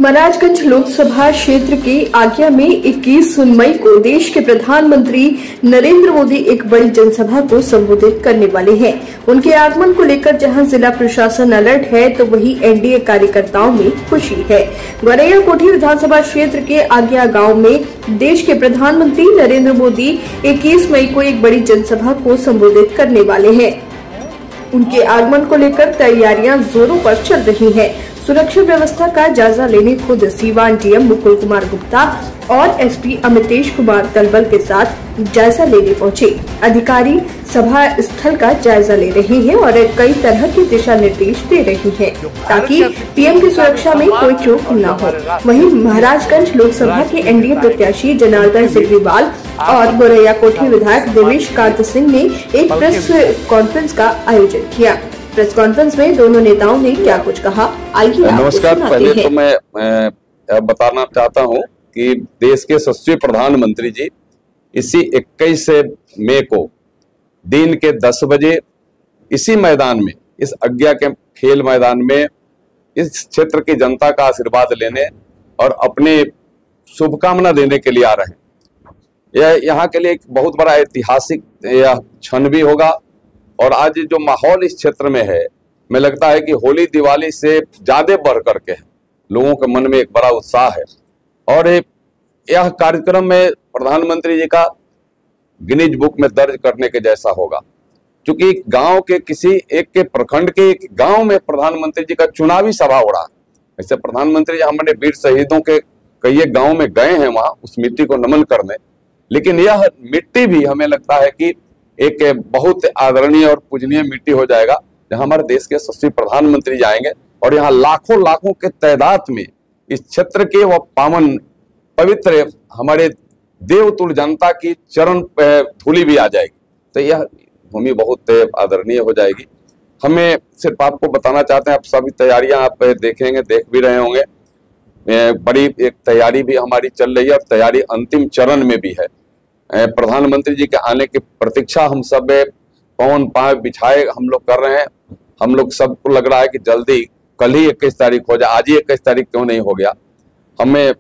महाराजगंज लोकसभा क्षेत्र के आज्ञा में 21 मई को देश के प्रधानमंत्री नरेंद्र मोदी एक बड़ी जनसभा को संबोधित करने वाले हैं। उनके आगमन को लेकर जहां जिला प्रशासन अलर्ट है, तो वहीं एनडीए कार्यकर्ताओं में खुशी है। गोरैया कोठी विधानसभा क्षेत्र के आज्ञा गांव में देश के प्रधानमंत्री नरेंद्र मोदी 21 मई को एक बड़ी जनसभा को संबोधित करने वाले हैं। उनके आगमन को लेकर तैयारियां जोरों पर चल रही हैं। सुरक्षा व्यवस्था का जायजा लेने खुद सीवान डीएम मुकुल कुमार गुप्ता और एसपी अमितेश कुमार तलवल के साथ जायजा लेने पहुंचे। अधिकारी सभा स्थल का जायजा ले रहे हैं और कई तरह के दिशा निर्देश दे रहे हैं ताकि पीएम की सुरक्षा में कोई चूक न हो। वहीं महाराजगंज लोकसभा के एनडीए प्रत्याशी जनार्दन सिग्रीवाल और गोरैया कोठी विधायक देवेश कांत सिंह ने एक प्रेस कॉन्फ्रेंस का आयोजन किया। प्रेस कॉन्फ्रेंस में दोनों नेताओं ने क्या कुछ कहा, आइए नमस्कार। पहले तो मैं बताना चाहता हूं कि देश के यशस्वी प्रधानमंत्री जी इसी 21 मई को दिन के 10 बजे इसी मैदान में, इस आज्ञा के खेल मैदान में इस क्षेत्र की जनता का आशीर्वाद लेने और अपने शुभकामना देने के लिए आ रहे हैं। यह यहाँ के लिए एक बहुत बड़ा ऐतिहासिक यह क्षण भी होगा। और आज जो माहौल इस क्षेत्र में है, मैं लगता है कि होली दिवाली से ज्यादा बढ़ करके है। लोगों के मन में एक बड़ा उत्साह है और यह कार्यक्रम में प्रधानमंत्री जी का गिनीज बुक में दर्ज करने के जैसा होगा, क्योंकि गांव के किसी एक के प्रखंड के एक गांव में प्रधानमंत्री जी का चुनावी सभा हो रहा है। ऐसे प्रधानमंत्री जी हमारे वीर शहीदों के कई गांव में गए हैं, वहां उस मिट्टी को नमन करने। लेकिन यह मिट्टी भी हमें लगता है कि एक बहुत आदरणीय और पूजनीय मिट्टी हो जाएगा, जहां हमारे देश के यशस्वी प्रधानमंत्री जाएंगे और यहाँ लाखों लाखों के तादाद में इस क्षेत्र के वह पावन पवित्र हमारे देवतुल्य जनता की चरण धूलि भी आ जाएगी। तो यह भूमि बहुत आदरणीय हो जाएगी। हमें सिर्फ आपको बताना चाहते हैं, आप सभी तैयारियां आप देखेंगे, देख भी रहे होंगे। बड़ी एक तैयारी भी हमारी चल रही है और तैयारी अंतिम चरण में भी है। प्रधानमंत्री जी के आने की प्रतीक्षा हम सब पवन पांव बिछाए हम लोग कर रहे हैं। हम लोग सबको लग रहा है कि जल्दी कल ही 21 तारीख हो जाए, आज ही 21 तारीख क्यों नहीं हो गया। हमें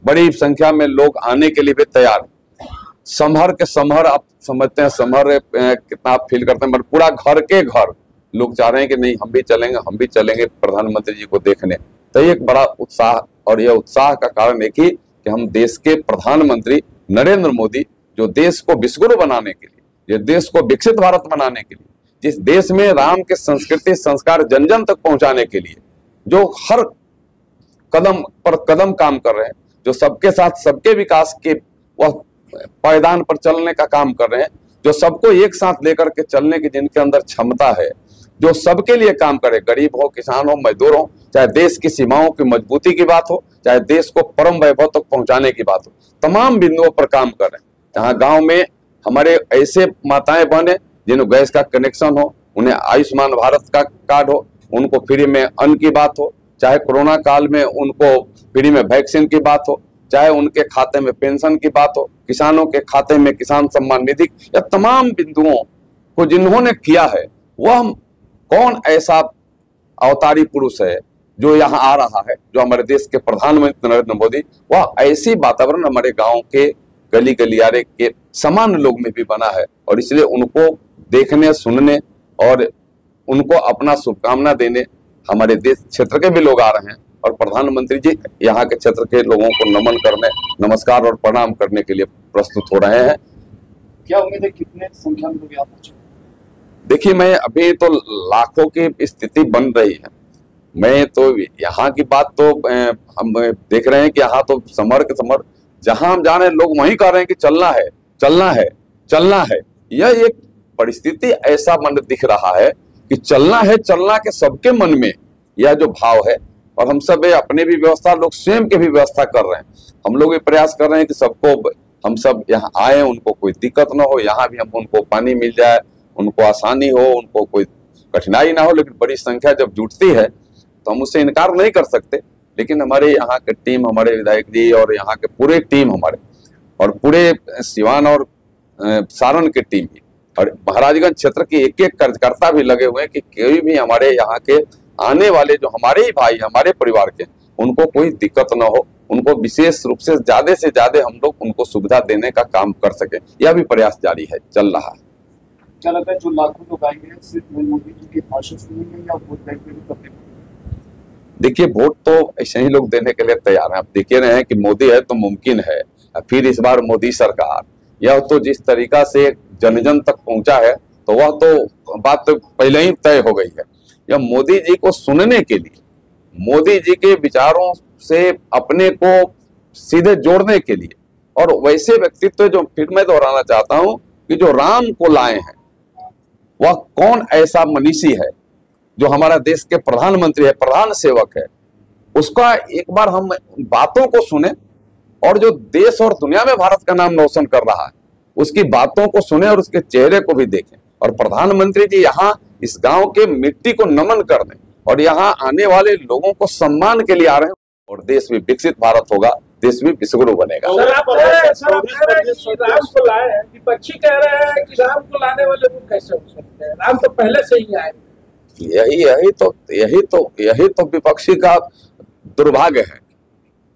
बड़ी संख्या में लोग आने के लिए भी तैयार। समहर के समहर आप समझते हैं, समहर कितना आप फील करते हैं, पर पूरा घर के घर लोग चाह रहे हैं कि नहीं हम भी चलेंगे प्रधानमंत्री जी को देखने। तो एक बड़ा उत्साह, और यह उत्साह का कारण एक ही कि हम देश के प्रधानमंत्री नरेंद्र मोदी, जो देश को विश्वगुरु बनाने के लिए, जो देश को विकसित भारत बनाने के लिए, जिस देश में राम के संस्कृति संस्कार जन जन तक पहुंचाने के लिए जो हर कदम पर कदम काम कर रहे हैं, जो सबके साथ सबके विकास के वह पायदान पर चलने का काम कर रहे हैं, जो सबको एक साथ लेकर के चलने की जिनके अंदर क्षमता है, जो सबके लिए काम करे, गरीब हो, किसान हो, मजदूर हो, चाहे देश की सीमाओं की मजबूती की बात हो, चाहे देश को परम वैभव तक पहुंचाने की बात हो, तमाम बिंदुओं पर काम कर रहे हैं। जहाँ गांव में हमारे ऐसे माताएं बहनें जिन्हें गैस का कनेक्शन हो, उन्हें आयुष्मान भारत का कार्ड हो, उनको फ्री में अन्न की बात हो, चाहे कोरोना काल में उनको फ्री में वैक्सीन की बात हो, चाहे उनके खाते में पेंशन की बात हो, किसानों के खाते में किसान सम्मान निधि, या तमाम बिंदुओं को जिन्होंने किया है, वह कौन ऐसा अवतारी पुरुष है जो यहाँ आ रहा है, जो हमारे देश के प्रधानमंत्री नरेंद्र मोदी, वह ऐसी वातावरण हमारे गांव के गली गलियारे के सामान्य लोग में भी बना है। और इसलिए उनको देखने, सुनने और उनको अपना शुभकामना देने हमारे देश क्षेत्र के भी लोग आ रहे हैं। और प्रधानमंत्री जी यहाँ के क्षेत्र के लोगों को नमन करने, नमस्कार और प्रणाम करने के लिए प्रस्तुत हो रहे हैं। क्या उम्मीद है कितने संख्या में लोग यहाँ पहुंचे? देखिए, मैं अभी तो लाखों की स्थिति बन रही है। मैं तो यहाँ की बात तो हम देख रहे हैं कि यहाँ तो समर के समर जहां हम जा रहे हैं, लोग वहीं कह रहे हैं कि चलना है, चलना है, चलना है। यह एक परिस्थिति ऐसा मन दिख रहा है कि चलना है, चलना के सबके मन में यह जो भाव है। और हम सब अपने भी व्यवस्था, लोग स्वयं के भी व्यवस्था कर रहे हैं। हम लोग ये प्रयास कर रहे हैं कि सबको, हम सब यहाँ आए, उनको कोई दिक्कत ना हो, यहाँ भी हम उनको पानी मिल जाए, उनको आसानी हो, उनको कोई कठिनाई ना हो। लेकिन बड़ी संख्या जब जुटती है तो हम उससे इनकार नहीं कर सकते। लेकिन हमारे यहाँ के टीम, हमारे विधायक जी और यहाँ के पूरे टीम हमारे, और पूरे सिवान और सारण के टीम भी, और महाराजगंज क्षेत्र के एक एक कार्यकर्ता भी लगे हुए हैं कि कोई भी हमारे यहाँ के आने वाले जो हमारे ही भाई, हमारे परिवार के, उनको कोई दिक्कत ना हो, उनको विशेष रूप से ज्यादा हम लोग उनको सुविधा देने का काम कर सके, यह भी प्रयास जारी है, चल रहा है। क्या लगता है जो लाखों लोग आएंगे सिर्फ मोदी जी के भाषण सुनेंगे या वोट बैंक में भी करने? देखिए, वोट तो ऐसे ही लोग देने के लिए तैयार हैं। आप देख रहे हैं कि मोदी है तो मुमकिन है फिर इस बार मोदी सरकार, यह तो जिस तरीका से जन जन तक पहुंचा है तो वह तो बात तो पहले ही तय हो गई है। यह मोदी जी को सुनने के लिए, मोदी जी के विचारों से अपने को सीधे जोड़ने के लिए, और वैसे व्यक्तित्व जो फिर मैं दोहराना चाहता हूं कि जो राम को लाए हैं, वह कौन ऐसा मनीषी है जो हमारा देश के प्रधानमंत्री है, प्रधान सेवक है, उसका एक बार हम बातों को सुने और जो देश और दुनिया में भारत का नाम रोशन कर रहा है उसकी बातों को सुने और उसके चेहरे को भी देखें। और प्रधानमंत्री जी यहाँ इस गांव के मिट्टी को नमन करने और यहाँ आने वाले लोगों को सम्मान के लिए आ रहे हैं, और देश भी विकसित भारत होगा, देश भी विश्वगुरु बनेगा। सर, आप कह रहे हैं कि राम को लाए हैं, विपक्षी कह रहे हैं कि राम को लाने वाले वो कैसे हो सकते हैं, राम तो पहले से ही आए। यही तो विपक्षी का दुर्भाग्य है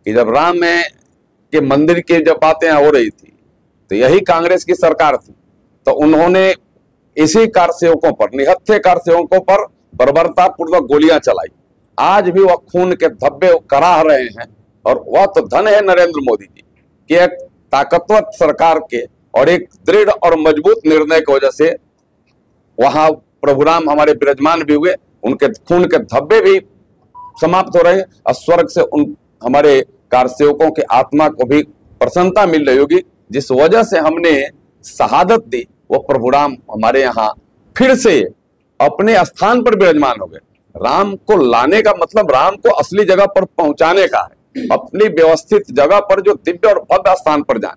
कि जब राम के मंदिर की जब बातें हो रही थी तो यही कांग्रेस की सरकार थी, तो उन्होंने इसी कारसेवकों पर, निहत्थे कारसेवकों पर बर्बरता पूर्वक गोलियां चलाई। आज भी वह खून के धब्बे कराह रहे हैं, और वह तो धन है नरेंद्र मोदी जी कि एक ताकतवर सरकार के और एक दृढ़ और मजबूत निर्णय की वजह से वहां प्रभु राम हमारे विराजमान भी हुए, उनके खून के धब्बे भी समाप्त हो रहे हैं, और स्वर्ग से उन हमारे कारसेवकों के आत्मा को भी प्रसन्नता मिल रही होगी। जिस वजह से हमने शहादत दी, वो प्रभु राम हमारे यहाँ फिर से अपने स्थान पर विराजमान हो गए। राम को लाने का मतलब राम को असली जगह पर पहुंचाने का है, अपनी व्यवस्थित जगह पर जो दिव्य और भव्य स्थान पर जाए।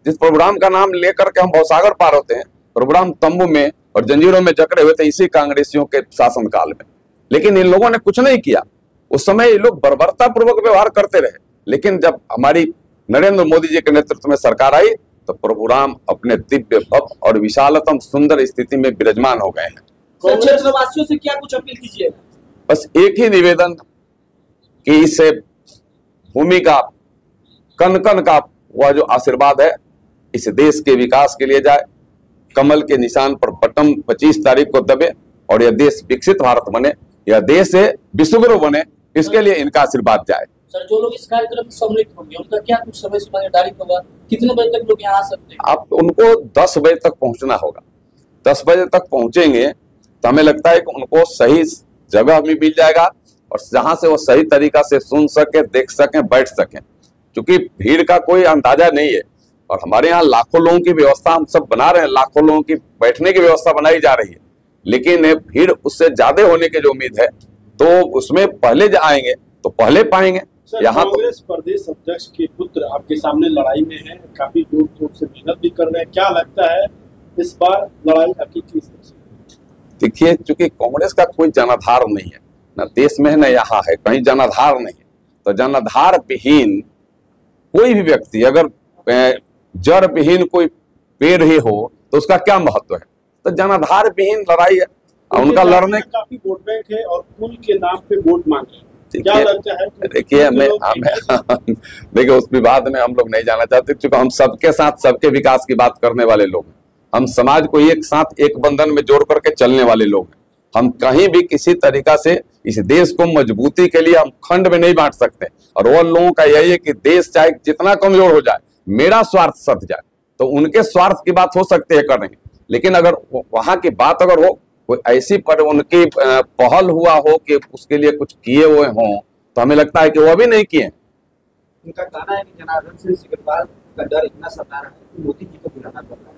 जिस प्रभु राम का नाम लेकर के हम भवसागर पार होते हैं, प्रभु राम तंबू में और जंजीरों में जकड़े हुए थे इसी कांग्रेसियों के शासनकाल में, लेकिन इन लोगों ने कुछ नहीं किया। उस समय ये लोग बर्बरता पूर्वक व्यवहार करते रहे, लेकिन जब हमारी नरेंद्र मोदी जी के नेतृत्व में सरकार आई तो प्रभु राम अपने दिव्य भव्य और विशालतम सुंदर स्थिति में विराजमान हो गए हैं। क्षेत्रवासियों से क्या कुछ अपील कीजिएगा? बस एक ही निवेदन कि इस भूमि का कण कण का वह जो आशीर्वाद है इस देश के विकास के लिए जाए, कमल के निशान पर बटन 25 तारीख को दबे और यह देश विकसित भारत बने, यह देश विश्वगुरु बने, इसके लिए इनका आशीर्वाद जाए। सर, जो लोग इस कार्यक्रम में सम्मिलित होंगे उनका क्या कुछ समय सीमा निर्धारित होगा? कितने बजे तक लोग यहाँ आ सकते हैं? आप उनको 10 बजे तक पहुंचना होगा। 10 बजे तक पहुंचेंगे तो हमें लगता है कि उनको सही जगह भी मिल जाएगा और जहां से वो सही तरीका से सुन सके, देख सके, बैठ सके, क्योंकि भीड़ का कोई अंदाजा नहीं है। और हमारे यहाँ लाखों लोगों की व्यवस्था हम सब बना रहे हैं, लाखों लोगों की बैठने की व्यवस्था बनाई जा रही है, लेकिन भीड़ उससे ज्यादा होने की जो उम्मीद है तो उसमें पहले आएंगे तो पहले पाएंगे। यहाँ कांग्रेस प्रदेश अध्यक्ष के पुत्र आपके सामने लड़ाई में है, काफी जोर शोर से मेहनत भी कर रहे हैं, क्या लगता है इस बार लड़ाई हकीकी? देखिए, चूंकि कांग्रेस का कोई जनाधार नहीं है, न देश में है न यहाँ है, कहीं जनाधार नहीं है, तो जनाधार विहीन कोई भी व्यक्ति, अगर जड़ विहीन कोई पेड़ ही हो तो उसका क्या महत्व है? तो जनाधार विहीन लड़ाई है, उनका लड़ने काफी वोट बैंक है और पुल के नाम पे वोट मांगे। क्या लगता है? देखिए, देखिए उस विवाद में हम लोग नहीं जाना चाहते, क्योंकि हम सबके साथ सबके विकास की बात करने वाले लोग हैं। हम समाज को एक साथ एक बंधन में जोड़ करके चलने वाले लोग हैं। हम कहीं भी किसी तरीका से इस देश को मजबूती के लिए हम खंड में नहीं बांट सकते, और वो लोगों का यही है कि देश चाहे जितना कमजोर हो जाए, मेरा स्वार्थ सध जाए, तो उनके स्वार्थ की बात हो सकती है करेंगे, लेकिन अगर वहां की बात अगर हो कोई ऐसी पर उनकी पहल हुआ हो कि उसके लिए कुछ किए हुए हों, तो हमें लगता है कि वो भी नहीं किए। उनका कहना है कि जनार्दन सिंह सिकरवार का डर इतना सता रहा है कि मोदी जी को बुलाना पड़ रहा है।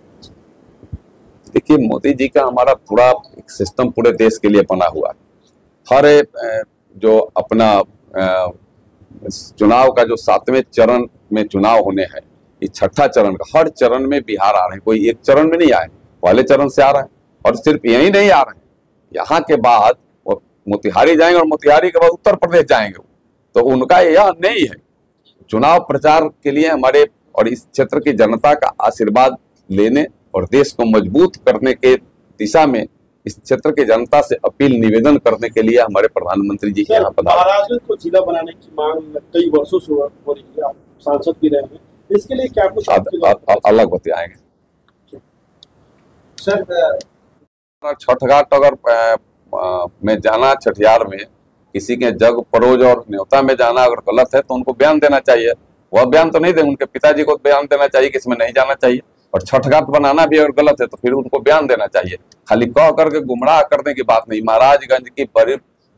देखिए, मोदी जी का हमारा पूरा एक सिस्टम पूरे देश के लिए बना हुआ है। हर जो अपना चुनाव का जो 7वें चरण में चुनाव होने हैं, ये 6ठा चरण का, हर चरण में बिहार आ रहे हैं, कोई एक चरण में नहीं आए, पहले चरण से आ रहे हैं। और सिर्फ यही नहीं आ रहे हैं, यहाँ के बाद वो मोतिहारी जाएंगे और मोतिहारी के बाद उत्तर प्रदेश जाएंगे, तो उनका यह नहीं है। चुनाव प्रचार के लिए हमारे और इस क्षेत्र की जनता का आशीर्वाद लेने और देश को मजबूत करने के दिशा में इस क्षेत्र की जनता से अपील निवेदन करने के लिए हमारे प्रधानमंत्री जी के यहाँ पधारे। महाराजगंज को जिला बनाने की मांग कई वर्षों से हो रही है, आप सांसद भी रहे हैं, इसके लिए क्या कुछ अलग बताएंगे सर? छठ घाट अगर में जाना, छठियार में किसी के जग परोज और न्योता में जाना अगर गलत है तो उनको बयान देना चाहिए। वह बयान तो नहीं दे, उनके पिताजी को बयान देना चाहिए कि इसमें नहीं जाना चाहिए। और छठ घाट बनाना भी अगर गलत है तो फिर उनको बयान देना चाहिए। खाली कह करके गुमराह करने की बात नहीं। महाराजगंज की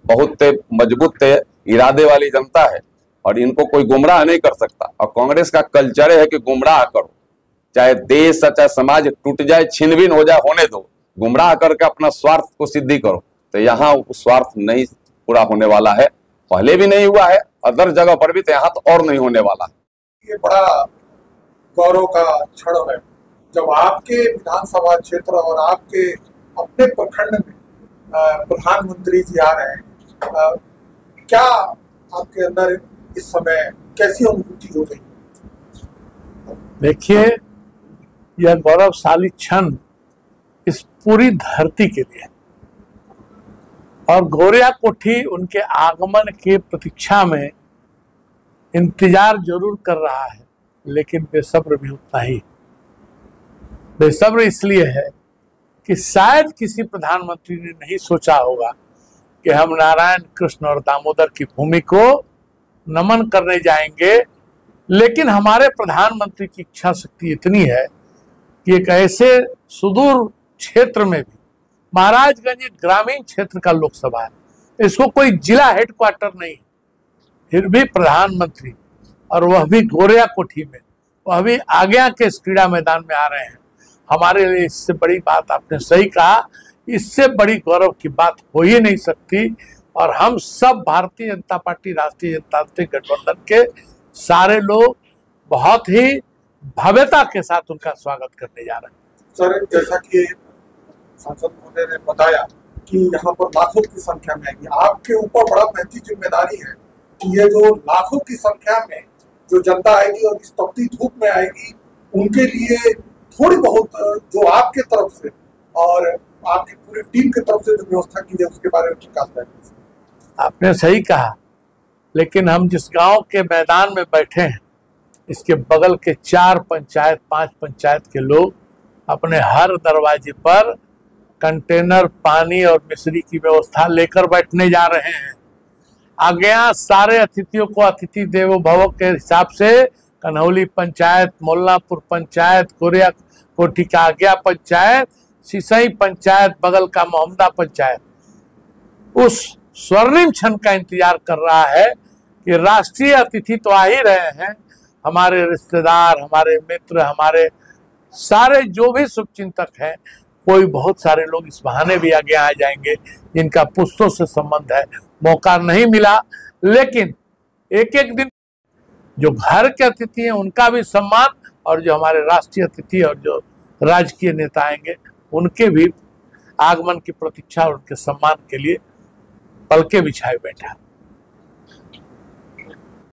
बहुत मजबूत इरादे वाली जनता है और इनको कोई गुमराह नहीं कर सकता। और कांग्रेस का कल्चर है कि गुमराह करो, चाहे देश चाहे समाज टूट जाए, छिनभिन हो जाए, होने दो, गुमराह करके अपना स्वार्थ को सिद्धि करो। तो यहाँ स्वार्थ नहीं पूरा होने वाला है, पहले भी नहीं हुआ है, अदर जगह पर भी, तो यहाँ तो और नहीं होने वाला। ये बड़ा गौरव का क्षण है जब आपके विधानसभा क्षेत्र और आपके अपने प्रखंड में प्रधानमंत्री जी आ रहे हैं। क्या आपके अंदर इस समय कैसी अनुभूति हो रही है? देखिए, यह गौरवशाली क्षण इस पूरी धरती के लिए, और गौरिया कोठी उनके आगमन की प्रतीक्षा में इंतजार जरूर कर रहा है, लेकिन बेसब्र भी उतना ही। बेसब्र इसलिए है कि शायद किसी प्रधानमंत्री ने नहीं सोचा होगा कि हम नारायण, कृष्ण और दामोदर की भूमि को नमन करने जाएंगे, लेकिन हमारे प्रधानमंत्री की इच्छा शक्ति इतनी है कि एक ऐसे सुदूर क्षेत्र में भी, महाराजगंज एक ग्रामीण क्षेत्र का लोकसभा है, इसको कोई जिला हेडक्वार्टर नहीं, फिर भी प्रधानमंत्री, और वह भी गोरिया कोठी में, वह भी आज्ञा के क्रीड़ा मैदान में आ रहे हैं। हमारे लिए इससे बड़ी बात, आपने सही कहा, इससे बड़ी गौरव की बात हो ही नहीं सकती। और हम सब भारतीय जनता पार्टी, राष्ट्रीय जनतांत्रिक गठबंधन के सारे लोग बहुत ही भव्यता के साथ उनका स्वागत करने जा रहे हैं। सर, जैसा कि सांसद महोदय ने बताया कि यहाँ पर लाखों की संख्या में आएंगे, आपके ऊपर बड़ा महती जिम्मेदारी है कि ये जो लाखों की संख्या में जो जनता आएगी और इस तपती धूप में आएगी, उनके लिए थोड़ी बहुत जो आपके तरफ से और आपकी पूरी टीम की तरफ से जो व्यवस्था की जाए उसके बारे में प्रकाश डालें। आपने सही कहा, लेकिन हम जिस गांव के मैदान में बैठे हैं, इसके बगल के 4 पंचायत 5 पंचायत के लोग अपने हर दरवाजे पर कंटेनर, पानी और मिश्री की व्यवस्था लेकर बैठने जा रहे हैं। आज्ञा सारे अतिथियों को अतिथि देवो भव के हिसाब से कन्हौली पंचायत, मोल्लापुर पंचायत, गोरिया कोठी का आज्ञा पंचायत, सिसई पंचायत, बगल का मोहम्मदा पंचायत उस स्वर्णिम क्षण का इंतजार कर रहा है कि राष्ट्रीय अतिथि तो आ ही रहे हैं, हमारे रिश्तेदार, हमारे मित्र, हमारे सारे जो भी शुभचिंतक हैं, कोई बहुत सारे लोग इस बहाने भी आगे आ जाएंगे जिनका पुश्तों से संबंध है। मौका नहीं मिला, लेकिन एक एक दिन जो घर के अतिथि हैं उनका भी सम्मान, और जो हमारे राष्ट्रीय अतिथि और जो राजकीय नेता आएंगे उनके भी आगमन की प्रतीक्षा और उनके सम्मान के लिए पलके बिछाए बैठा।